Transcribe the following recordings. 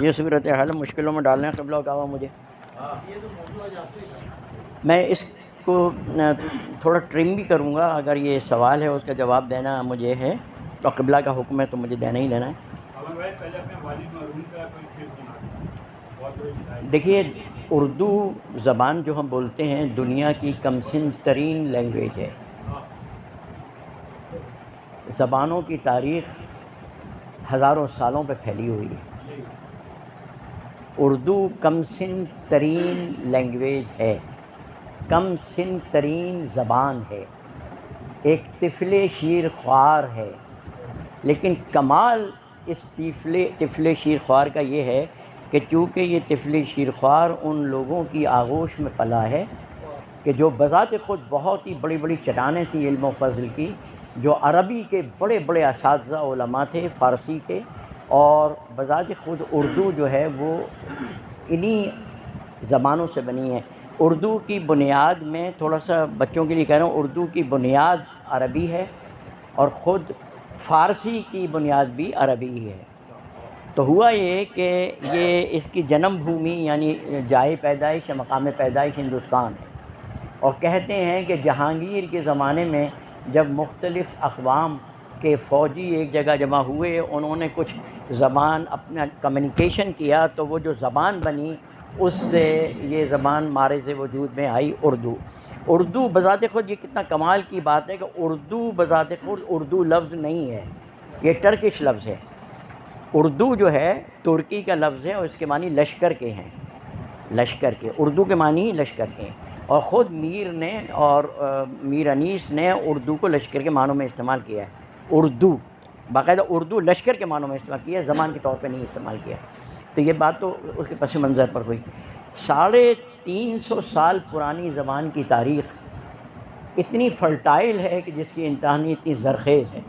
یہ صورت حال مشکلوں میں ڈالنے قبلہ کعبہ مجھے. میں اس کو تھوڑا ٹرم بھی کروں گا. اگر یہ سوال ہے اس کا جواب دینا مجھے ہے تو قبلہ کا حکم ہے تو مجھے دینا ہی لینا ہے. دیکھیے اردو زبان جو ہم بولتے ہیں دنیا کی کمسن ترین لینگویج ہے. زبانوں کی تاریخ ہزاروں سالوں پہ پھیلی ہوئی ہے. اردو کم سن ترین لینگویج ہے، کم سن ترین زبان ہے، ایک طفل شیر خوار ہے. لیکن کمال اس طفل شیر خوار کا یہ ہے کہ چونکہ یہ طفل شیر خوار ان لوگوں کی آغوش میں پلا ہے کہ جو بذات خود بہت ہی بڑی بڑی چٹانیں تھیں علم و فضل کی، جو عربی کے بڑے بڑے اساتذہ علماء تھے فارسی کے، اور بذات خود اردو جو ہے وہ انہی زبانوں سے بنی ہے. اردو کی بنیاد میں تھوڑا سا بچوں کے لیے کہہ رہا ہوں، اردو کی بنیاد عربی ہے اور خود فارسی کی بنیاد بھی عربی ہی ہے. تو ہوا یہ کہ یہ اس کی جنم بھومی یعنی جائے پیدائش یا مقام پیدائش ہندوستان ہے. اور کہتے ہیں کہ جہانگیر کے زمانے میں جب مختلف اقوام کے فوجی ایک جگہ جمع ہوئے، انہوں نے کچھ زبان اپنا کمیونیکیشن کیا تو وہ جو زبان بنی اس سے یہ زبان مارز وجود میں آئی اردو. اردو بذات خود یہ کتنا کمال کی بات ہے کہ اردو بذات خود اردو لفظ نہیں ہے، یہ ٹرکش لفظ ہے. اردو جو ہے ترکی کا لفظ ہے اور اس کے معنی لشکر کے ہیں، لشکر کے. اردو کے معنی لشکر کے ہیں. اور خود میر نے اور میر انیس نے اردو کو لشکر کے معنوں میں استعمال کیا ہے. اردو باقاعدہ اردو لشکر کے معنوں میں استعمال کیا ہے، زبان کے طور پہ نہیں استعمال کیا. تو یہ بات تو اس کے پس منظر پر ہوئی. 350 سال پرانی زبان کی تاریخ اتنی فرٹائل ہے کہ جس کی انتہا نہیں، اتنی زرخیز ہے.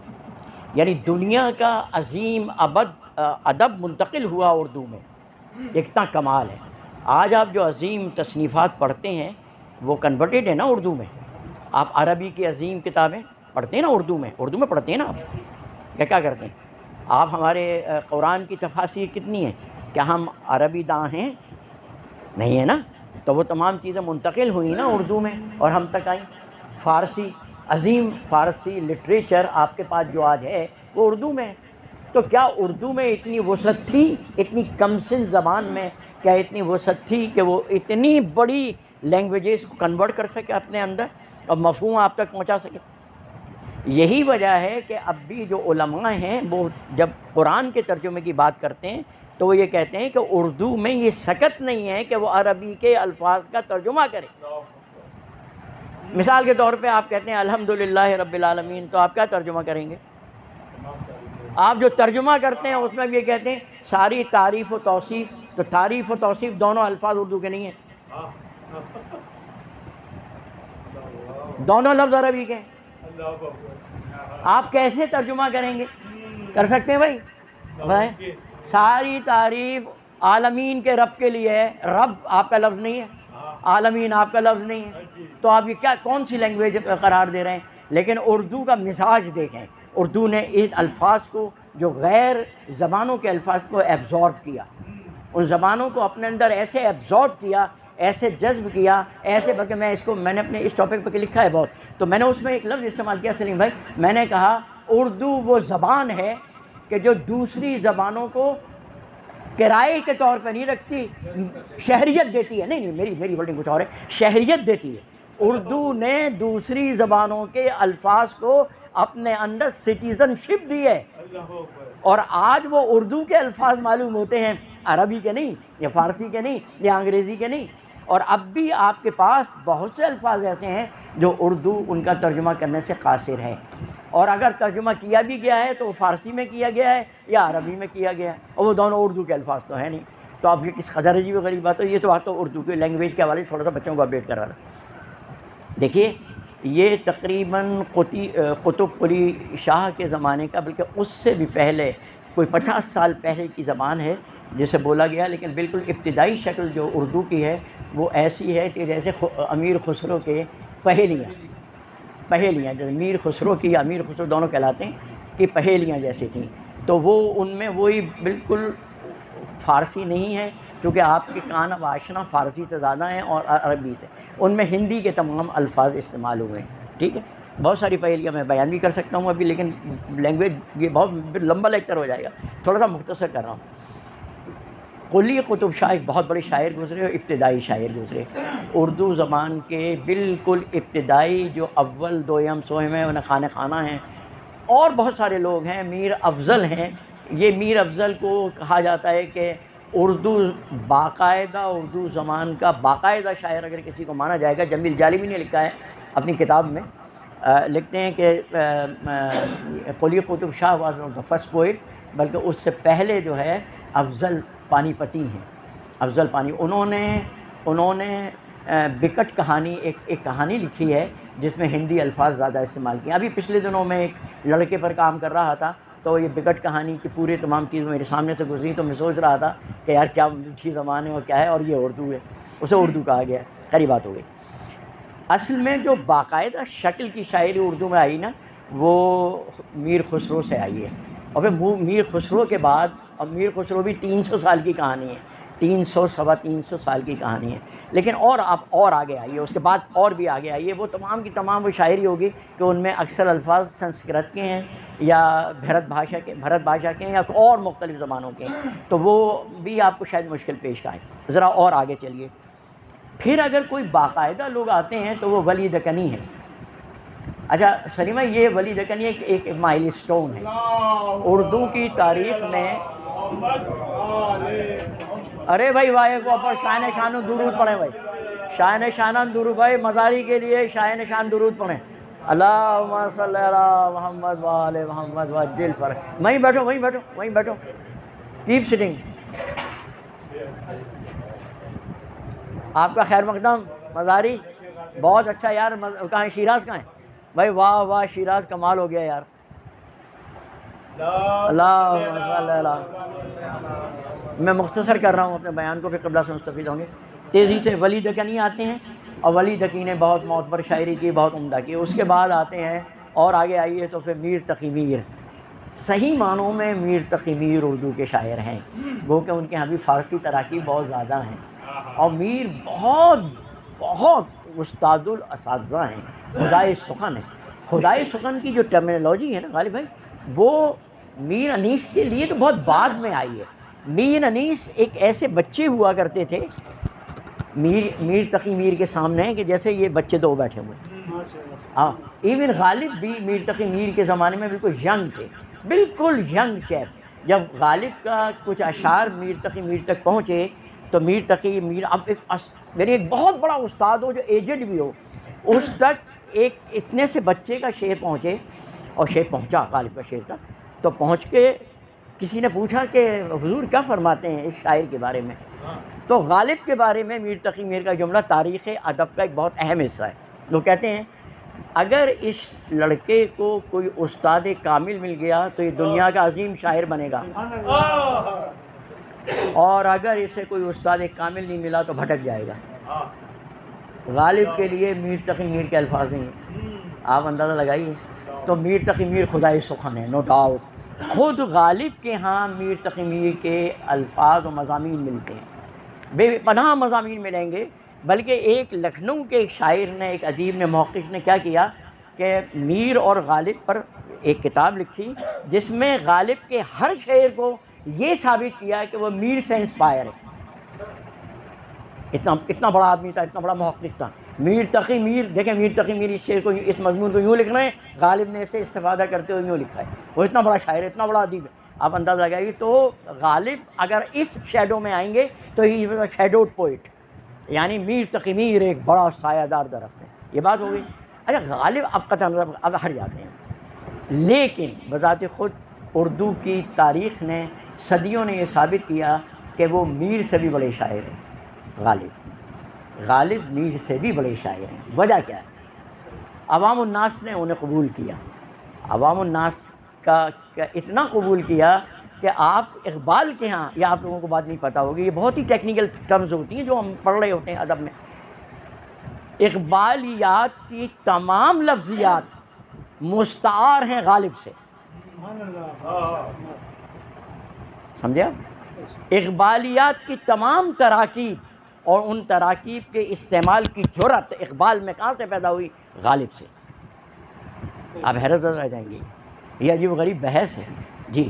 یعنی دنیا کا عظیم ادب منتقل ہوا اردو میں، اتنا کمال ہے. آج آپ جو عظیم تصنیفات پڑھتے ہیں وہ کنورٹڈ ہے نا اردو میں. آپ عربی کی عظیم کتابیں پڑھتے ہیں نا اردو میں پڑھتے ہیں نا آپ. کیا کرتے ہیں آپ؟ ہمارے قرآن کی تفاسیر کتنی ہیں؟ کیا ہم عربی داں ہیں؟ نہیں ہے نا. تو وہ تمام چیزیں منتقل ہوئیں نا اردو میں اور ہم تک آئیں. فارسی، عظیم فارسی لٹریچر آپ کے پاس جو آج ہے وہ اردو میں ہے. تو کیا اردو میں اتنی وسعت تھی؟ اتنی کم سن زبان میں کیا اتنی وسعت تھی کہ وہ اتنی بڑی لینگویجز کو کنورٹ کر سکے اپنے اندر اور مفہوم آپ تک پہنچا سکے؟ یہی وجہ ہے کہ اب بھی جو علماء ہیں وہ جب قرآن کے ترجمے کی بات کرتے ہیں تو وہ یہ کہتے ہیں کہ اردو میں یہ سکت نہیں ہے کہ وہ عربی کے الفاظ کا ترجمہ کرے. مثال کے طور پہ آپ کہتے ہیں الحمدللہ رب العالمین، تو آپ کیا ترجمہ کریں گے؟ آپ جو ترجمہ کرتے ہیں اس میں بھی یہ کہتے ہیں ساری تعریف و توصیف. تو تعریف و توصیف دونوں الفاظ اردو کے نہیں ہیں، دونوں لفظ عربی کے ہیں. آپ کیسے ترجمہ کریں گے؟ کر سکتے ہیں بھائی؟ ساری تعریف عالمین کے رب کے لیے ہے. رب آپ کا لفظ نہیں ہے، عالمین آپ کا لفظ نہیں ہے. تو آپ یہ کون سی لینگویج قرار دے رہے ہیں؟ لیکن اردو کا مزاج دیکھیں. اردو نے ان الفاظ کو، جو غیر زبانوں کے الفاظ کو ایبزارب کیا، ان زبانوں کو اپنے اندر ایسے ایبزارب کیا، ایسے جذب کیا، ایسے. بلکہ میں نے اپنے اس ٹاپک پہ لکھا ہے بہت. تو میں نے اس میں ایک لفظ استعمال کیا سلیم بھائی، میں نے کہا اردو وہ زبان ہے کہ جو دوسری زبانوں کو کرائے کے طور پہ نہیں رکھتی، شہریت دیتی ہے. نہیں میری ورڈنگ کچھ اور ہے، شہریت دیتی ہے. اردو نے دوسری زبانوں کے الفاظ کو اپنے اندر سٹیزن شپ دی ہے. اور آج وہ اردو کے الفاظ معلوم ہوتے ہیں، عربی کے نہیں، یا فارسی کے نہیں، یا انگریزی کے نہیں. اور اب بھی آپ کے پاس بہت سے الفاظ ایسے ہیں جو اردو ان کا ترجمہ کرنے سے قاصر ہے. اور اگر ترجمہ کیا بھی گیا ہے تو وہ فارسی میں کیا گیا ہے یا عربی میں کیا گیا ہے، اور وہ دونوں اردو کے الفاظ تو ہیں نہیں. تو آپ یہ کس قدر عجیب و غریب بات ہے. یہ تو بات تو اردو کے لینگویج کے حوالے سے تھوڑا سا بچوں کو اپڈیٹ کرا رہا. دیکھیے یہ تقریباً قطب قلی شاہ کے زمانے کا، بلکہ اس سے بھی پہلے کوئی 50 سال پہلے کی زبان ہے جسے بولا گیا. لیکن بالکل ابتدائی شکل جو اردو کی ہے وہ ایسی ہے کہ جیسے امیر خسرو کے پہیلیاں جیسے میر خسرو کی یا امیر خسرو دونوں کہلاتے ہیں کہ پہیلیاں جیسی تھیں. تو وہ ان میں وہی بالکل فارسی نہیں ہے، کیونکہ آپ کے کان اب آشنا فارسی سے زیادہ ہیں اور عربی سے، ان میں ہندی کے تمام الفاظ استعمال ہوئے ہیں، ٹھیک ہے۔ بہت ساری پہیلیاں میں بیان بھی کر سکتا ہوں ابھی، لیکن لینگویج یہ بہت لمبا لیکچر ہو جائے گا، تھوڑا سا مختصر کر رہا ہوں۔ قلی قطب شاہ ایک بہت بڑے شاعر گزرے اور ابتدائی شاعر گزرے، اردو زبان کے بالکل ابتدائی جو اول دویم سوہم ہیں، انہیں خانہ خانہ ہیں، اور بہت سارے لوگ ہیں۔ میر افضل ہیں، یہ میر افضل کو کہا جاتا ہے کہ اردو باقاعدہ اردو زبان کا باقاعدہ شاعر اگر کسی کو مانا جائے گا۔ جمیل جالبی نے لکھا ہے اپنی کتاب میں، لکھتے ہیں کہ Quli Qutb Shah was not the first poet, بلکہ اس سے پہلے جو ہے افضل پانی پتی ہیں، افضل پانی، انہوں نے بکٹ کہانی ایک کہانی لکھی ہے جس میں ہندی الفاظ زیادہ استعمال کیے۔ ابھی پچھلے دنوں میں ایک لڑکے پر کام کر رہا تھا، تو یہ بکٹ کہانی کی پورے تمام چیزیں میرے سامنے سے گزری، تو میں سوچ رہا تھا کہ یار کیا میٹھی زبان ہے اور کیا ہے، اور یہ اردو ہے، اسے اردو کہا گیا، خیری بات ہو گئی۔ اصل میں جو باقاعدہ شکل کی شاعری اردو میں آئی نا، وہ میر خسرو سے آئی ہے، اور پھر میر خسرو کے بعد، اب میر خسرو بھی 300 سال کی کہانی ہے، 300 سال کی کہانی ہے، لیکن اور آگے آئی ہے، اس کے بعد اور بھی آگے آئی ہے، وہ تمام کی تمام وہ شاعری ہوگی کہ ان میں اکثر الفاظ سنسکرت کے ہیں یا بھرت بھاشا کے ہیں یا اور مختلف زبانوں کے ہیں، تو وہ بھی آپ کو شاید مشکل پیش آئے۔ ذرا اور آگے چلیے، پھر اگر کوئی باقاعدہ لوگ آتے ہیں تو وہ ولی دکنی ہیں۔ اچھا سلیمہ، یہ ولی دکنی ایک مائل سٹون ہے اردو کی تاریخ میں۔ ارے بھائی وائے کو اوپر شاہ نشان درود پڑھیں بھائی، شاہ نشان درود بھائی، مزاری کے لیے شاہ نشان درود پڑھیں۔ اللہم صلی علی محمد و آل محمد وعجل فرج۔ وہیں بیٹھو، کیپ سٹنگ۔ آپ کا خیر مقدم مزاری، بہت اچھا یار، کہاں ہے شیراز، کہاں ہے بھائی؟ واہ واہ، شیراز کمال ہو گیا یار۔ اللہم صلی علی، میں مختصر کر رہا ہوں اپنے بیان کو، پھر قبلہ سے مستفید ہوں گے تیزی سے۔ ولی دکنی آتے ہیں، اور ولی دکی نے بہت معتبر شاعری کی، بہت عمدہ کی۔ اس کے بعد آتے ہیں اور آگے آئیے تو پھر میر تقی میر، صحیح معنوں میں میر تقی میر اردو کے شاعر ہیں، وہ کہ ان کے ہاں بھی فارسی تراکیب بہت زیادہ ہیں، اور میر بہت استاد الاساتذہ ہیں، خدائے سخن ہے۔ خدائے سخن کی جو ٹرمینالوجی ہے نا غالب بھائی، وہ میر انیس کے لیے تو بہت بعد میں آئی ہے۔ میر انیس ایک ایسے بچے ہوا کرتے تھے میر تقی میر کے سامنے کہ جیسے یہ بچے دو بیٹھے ہوئے۔ ہاں، ایون غالب بھی میر تقی میر کے زمانے میں بالکل ینگ تھے، بالکل ینگ چیپ۔ جب غالب کا کچھ اشعار میر تقی میر تک پہنچے تو میر تقی میر اب ایک بہت بڑا استاد ہو جو ایجڈ بھی ہو، اس تک ایک اتنے سے بچے کا شعر پہنچے، اور شعر پہنچا، غالب کا شعر تھا، تو پہنچ کے کسی نے پوچھا کہ حضور کیا فرماتے ہیں اس شاعر کے بارے میں، تو غالب کے بارے میں میر تقی میر کا جملہ تاریخ ادب کا ایک بہت اہم حصہ ہے۔ وہ کہتے ہیں اگر اس لڑکے کو کوئی استاد کامل مل گیا تو یہ دنیا کا عظیم شاعر بنے گا، اور اگر اسے کوئی استاد کامل نہیں ملا تو بھٹک جائے گا۔ غالب کے لیے میر تقی میر کے الفاظ ہیں، آپ اندازہ لگائیے۔ تو میر تقی میر خدائے سخن ہے، نو ڈاؤٹ۔ خود غالب کے ہاں میر تقی میر کے الفاظ و مضامین ملتے ہیں، بے پناہ مضامین ملیں گے۔ بلکہ ایک لکھنؤ کے ایک شاعر نے، ایک ادیب نے، محقق نے کیا کیا کہ میر اور غالب پر ایک کتاب لکھی جس میں غالب کے ہر شعر کو یہ ثابت کیا کہ وہ میر سے انسپائر ہے۔ اتنا بڑا آدمی تھا، اتنا بڑا محقق تھا میر تقی میر۔ دیکھیں میر تقی میر اس شعر کو، اس مضمون کو یوں لکھ رہے ہیں، غالب نے اسے استفادہ کرتے ہوئے یوں لکھا ہے۔ وہ اتنا بڑا شاعر ہے، اتنا بڑا ادیب ہے، آپ اندازہ لگائیے۔ تو غالب اگر اس شیڈو میں آئیں گے تو he was a shadowed poet, یعنی میر تقی میر ایک بڑا سایہ دار درخت ہے۔ یہ بات ہو گئی۔ اچھا غالب اب قطع نظر اب ہٹ جاتے ہیں، لیکن بذات خود اردو کی تاریخ نے، صدیوں نے یہ ثابت کیا کہ وہ میر سے بھی بڑے شاعر ہیں۔ غالب میر سے بھی بڑے شاعر ہیں۔ وجہ کیا ہے؟ عوام الناس نے انہیں قبول کیا، عوام الناس کا اتنا قبول کیا کہ آپ اقبال کے ہاں، یا آپ لوگوں کو بات نہیں پتہ ہوگی، یہ بہت ہی ٹیکنیکل ٹرمز ہوتی ہیں جو ہم پڑھ رہے ہوتے ہیں ادب میں، اقبالیات کی تمام لفظیات مستعار ہیں غالب سے، سمجھے آپ؟ اقبالیات کی تمام تراکیب اور ان تراکیب کے استعمال کی جرأت اقبال میں کہاں سے پیدا ہوئی؟ غالب سے۔ آپ حیرت زدہ رہ جائیں گے، یہ عجیب و غریب بحث ہے جی۔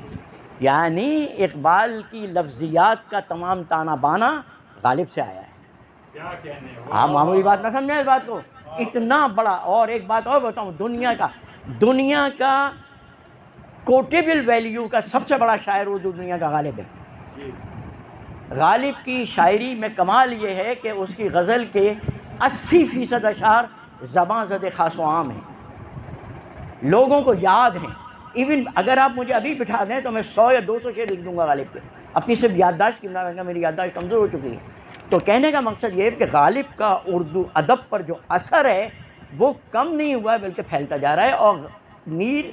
یعنی اقبال کی لفظیات کا تمام تانا بانا غالب سے آیا ہے۔ آپ معمولی بات نہ سمجھیں اس بات کو، اتنا بڑا۔ اور ایک بات اور بتاؤں، دنیا کا کوٹیبل ویلیو کا سب سے بڑا شاعر اردو دنیا کا غالب ہے۔ غالب کی شاعری میں کمال یہ ہے کہ اس کی غزل کے 80% اشعار زباں زد خاص و عام ہیں، لوگوں کو یاد ہیں۔ ایون اگر آپ مجھے ابھی بٹھا دیں تو میں 100 یا 200 شعر لکھ دوں گا غالب کے، اپنی صرف یادداشت کی بنا، میری یادداشت کمزور ہو چکی ہے۔ تو کہنے کا مقصد یہ ہے کہ غالب کا اردو ادب پر جو اثر ہے وہ کم نہیں ہوا ہے بلکہ پھیلتا جا رہا ہے، اور میر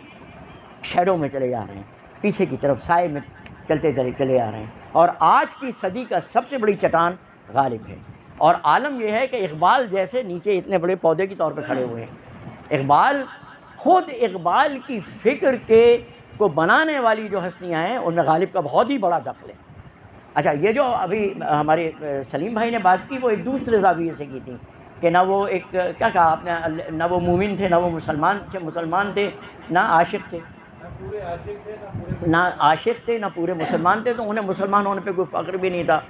شیڈو میں چلے جا رہے ہیں، پیچھے کی طرف سائے میں چلتے چلے جا رہے ہیں، اور آج کی صدی کا سب سے بڑی چٹان غالب ہے۔ اور عالم یہ ہے کہ اقبال جیسے نیچے اتنے بڑے پودے کے طور پہ کھڑے ہوئے ہیں۔ اقبال کی فکر کو بنانے والی جو ہستیاں ہیں ان میں غالب کا بہت ہی بڑا دخل ہے۔ اچھا، یہ جو ابھی ہمارے سلیم بھائی نے بات کی وہ ایک دوسرے زاویے سے کی تھی کہ نہ وہ ایک کیا کہا آپ نے، نہ وہ مومن تھے، نہ وہ مسلمان تھے، نہ عاشق تھے، نہ عاشق تھے نہ پورے مسلمان تھے، تو انہیں مسلمان ہونے پہ کوئی فخر بھی نہیں تھا،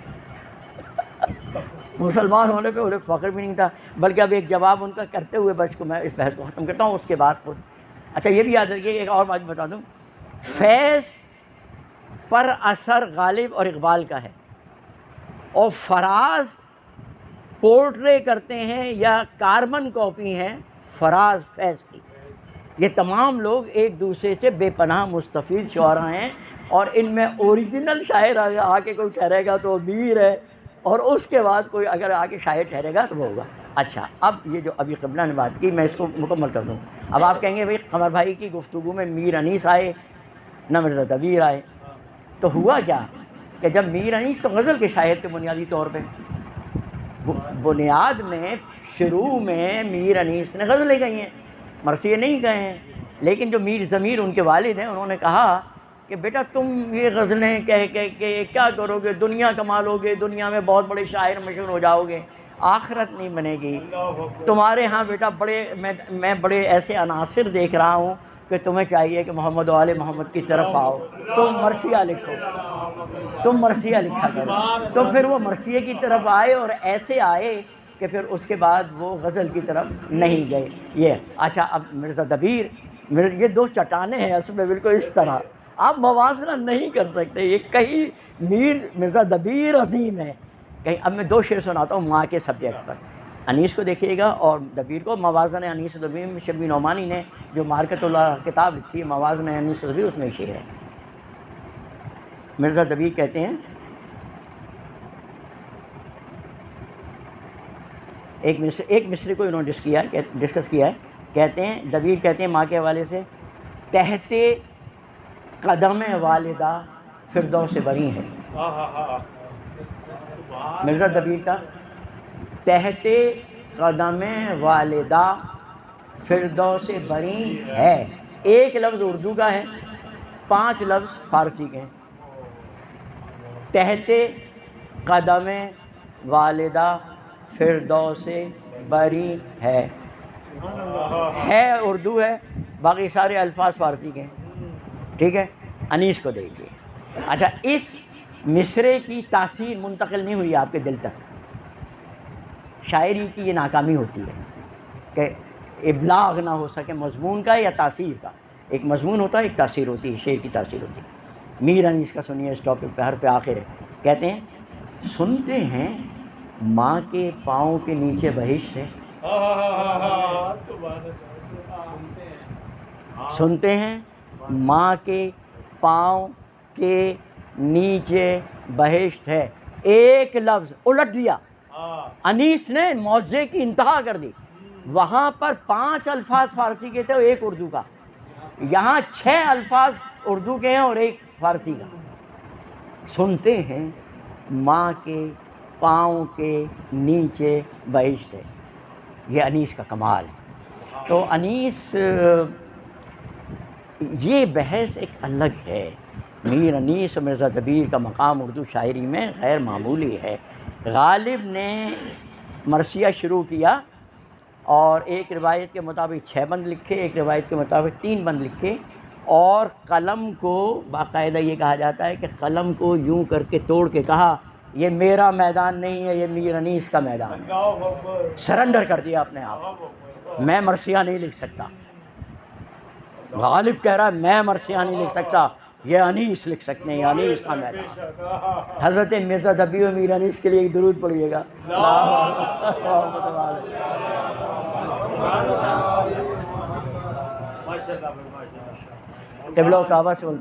مسلمان ہونے پہ انہیں فخر بھی نہیں تھا۔ بلکہ اب ایک جواب ان کا کرتے ہوئے بس کو میں اس بحث کو ختم کرتا ہوں، اس کے بعد خود اچھا یہ بھی یاد رکھیے، ایک اور بات بتا دوں، فیض پر اثر غالب اور اقبال کا ہے، اور فراز پورٹرے کرتے ہیں یا کاربن کاپی ہیں فراز فیض کی۔ یہ تمام لوگ ایک دوسرے سے بے پناہ مستفید شعراء ہیں، اور ان میں اوریجنل شاعر آ کے کوئی ٹھہرے گا تو میر ہے، اور اس کے بعد کوئی اگر آ کے شاعر ٹھہرے گا تو وہ ہوگا۔ اچھا، اب یہ جو ابھی قبلہ نے بات کی میں اس کو مکمل کر دوں۔ اب آپ کہیں گے بھائی قمر بھائی کی گفتگو میں میر انیس آئے نہ مرزا دبیر آئے، تو ہوا کیا کہ جب میر انیس تو غزل کے شاعر تھے بنیادی طور پہ، بنیاد میں شروع میں میر انیس نے غزلیں گئی ہیں، مرثیے نہیں گئے ہیں، لیکن جو میر ضمیر ان کے والد ہیں انہوں نے کہا کہ بیٹا تم یہ غزلیں کہہ کے کیا کرو گے، دنیا کما لو گے، دنیا میں بہت بڑے شاعر مشہور ہو جاؤ گے، آخرت نہیں بنے گی تمہارے ہاں بیٹا۔ میں بڑے ایسے عناصر دیکھ رہا ہوں کہ تمہیں چاہیے کہ محمد و آل محمد کی طرف آؤ، تم مرثیہ لکھو، تم مرثیہ لکھا کرو۔ تو پھر وہ مرثیے کی طرف آئے، اور ایسے آئے کہ پھر اس کے بعد وہ غزل کی طرف نہیں گئے۔ یہ اچھا، اب مرزا دبیر، یہ دو چٹانیں ہیں اصل میں بالکل اس طرح، آپ موازنہ نہیں کر سکتے، یہ کہیں مرزا دبیر عظیم ہے کہیں۔ اب میں 2 شعر سناتا ہوں ماں کے سبجیکٹ پر، انیس کو دیکھیے گا اور دبیر کو۔ موازنہ انیس و دبیر میں شبلی نعمانی نے جو مارکت اللہ کتاب لکھی ہے موازنہ انیس و دبیر، اس میں شعر ہے۔ مرزا دبیر کہتے ہیں، ایک مصرے کو انہوں نے ڈسکس کیا ہے، کہتے ہیں دبیر کہتے ہیں ماں کے حوالے سے، تحت قدم والدہ فردوس بری ہے۔ مرزا دبیر کا تحت قدم والدہ فردوس بری ہے، ایک لفظ اردو کا ہے، 5 لفظ فارسی کے ہیں۔ تحت قدم والدہ فردوس بری ہے اردو ہے، باقی سارے الفاظ فارسی کے ہیں، ٹھیک ہے۔ انیس کو دیکھیے، اچھا اس مصرے کی تاثیر منتقل نہیں ہوئی آپ کے دل تک۔ شاعری کی یہ ناکامی ہوتی ہے کہ ابلاغ نہ ہو سکے مضمون کا یا تاثیر کا، ایک مضمون ہوتا ہے، ایک تاثیر ہوتی ہے، شعر کی تاثیر ہوتی ہے۔ میر انیس کا سنیے اس ٹاپک پہ، حرف آخر ہے، کہتے ہیں سنتے ہیں ماں کے پاؤں کے نیچے بہشت ہے، سنتے ہیں ماں کے پاؤں کے نیچے بہشت ہے، ایک لفظ الٹ دیا، انیس نے معجزے کی انتہا کر دی۔ وہاں پر 5 الفاظ فارسی کے تھے اور 1 اردو کا، یہاں 6 الفاظ اردو کے ہیں اور 1 فارسی کا۔ سنتے ہیں ماں کے پاؤں کے نیچے بہشت ہے، یہ انیس کا کمال ہے۔ تو انیس، یہ بحث ایک الگ ہے میر انیس مرزا دبیر کا مقام اردو شاعری میں غیر معمولی ہے۔ غالب نے مرثیہ شروع کیا اور ایک روایت کے مطابق 6 بند لکھے، ایک روایت کے مطابق 3 بند لکھے، اور قلم کو باقاعدہ یہ کہا جاتا ہے کہ قلم کو یوں کر کے توڑ کے کہا یہ میرا میدان نہیں ہے، یہ میر انیس کا میدان ہے۔ سرنڈر کر دیا اپنے آپ، میں مرثیہ نہیں لکھ سکتا۔ غالب کہہ رہا ہے میں مرثیہ نہیں لکھ سکتا، یہ انیس لکھ سکتے ہیں، یہ انیس کا میدان۔ حضرت مرزا دبیر و میر انیس کے لیے ایک درود پڑھیے گا۔ قبلہ و کعبہ سے